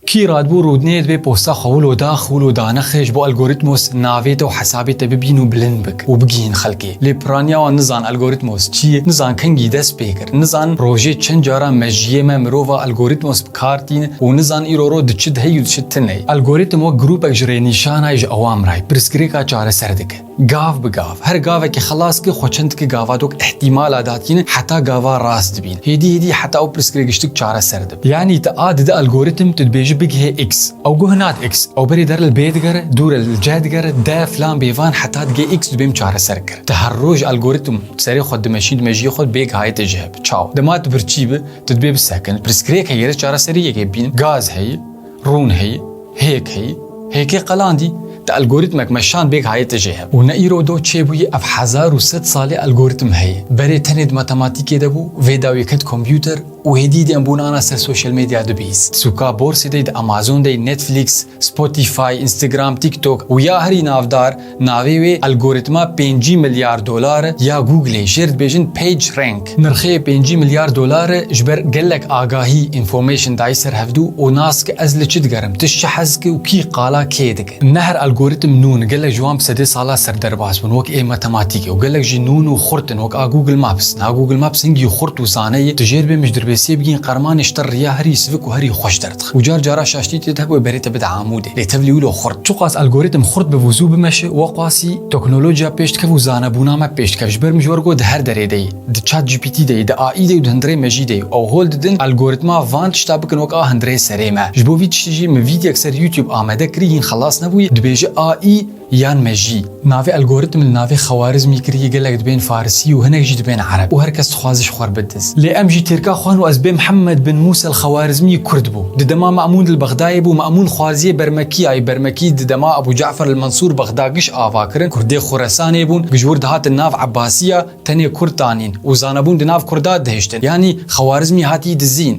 كي رادبو رودنيت بي بوستا خولو داخولو دانخش بو الجوريتموس نافيته وحسابيته ببينو بلنبك وبقين خلقي لي برانيا ونزان الجوريتموس تشي نزان كنجي داس بيكر نزان بروجي تشنجارا مجيما مروفا الجوريتموس بكارتين ونزان ايرورو دتشد هي دتشتني الجوريتمو جروب اجري نشانا يج اوامراي برسكريكا چاره سردك گاف بگاف هر گاوه که خلاص که خوچند که گاواتوک احتمال داتین حتی گاوا راست بین هدی حتی او پرسکریگشتک چاره سردب یعنی تعاد ده الگوریتم تدبیج بگه اکس او گهنات اکس او بری در البيدگر دور الجادگر ده فلان بیوان حتی دگه اکس دبیم چاره سر کر تحرج الگوریتم سری خود دمشین دمجی خود بیگ های تجهب چاو دمات برچیب تدبی بسکن پرسکریک هیر چاره سری که بین گاز هی رون هی هيك قلاندي تا الجوريتمك مشان بيك هاي تجاه ونايرو دو تشيبوي اف 1100 صالي الجوريتم هي بري تند ماتماتيكي دبو فيداوي كد كمبيوتر وهدي دي امبونانا سر سوشيال ميديا دبيس سوكا بورس دي امازون دي نتفليكس سبوتيفاي انستغرام تيك توك ويا هري نافدار ناوي الجوريتما 5 مليار دولار يا جوجل شيرد بيجن بيج رانك نرخي 5 مليار دولار جبر قالك اغاهي انفورميشن دايسر هفدو وناسك ازلچ دگرم تشحزك وكي قالا كيدك نهر الجوريتم نون قالك جوام سدي صالا سر درباس ونوك اي ماتماتيكي وقالك جنون وخرتن وك جوجل مابس نا جوجل مابس انجي خرت وزاني تجربه مش دربسي بگين قرمان اشتر يا هري سفك وهري خوش درتخ وجار جارا شاشتي تتهبو بريت بد عمودي لتفلي له خرت شقاس الجوريتم خرت بوزو بمش وقاسي تكنولوجيا بيشت كفو زانا بونا ما بيشت كف جبر مجورغو ده هر دري دي د چات جي بي تي دي د اي دي دندري مجي دي او هولد دن الجوريتما فانت شتابكن وك هندري سريما جبو فيتش تجي من فيديو اكثر يوتيوب اماده كريين خلاص نبوي دبيجي اي يان مجي نافي الجوريتم النافي خوارزمي كري قال لك دبين فارسي وهنا يجي دبين عرب وهركس خوازش خوار بدز لي ام جي تركا خوان وازبي محمد بن موسى الخوارزمي كردبو ددما مامون البغدادي بو مامون خوازي برمكي اي برمكي ددما ابو جعفر المنصور بغدادش افاكرن كردي خراساني بون جور دهات الناف عباسيه تاني كردانين وزانبون دناف كردات دهشتن يعني خوارزمي هاتي دزين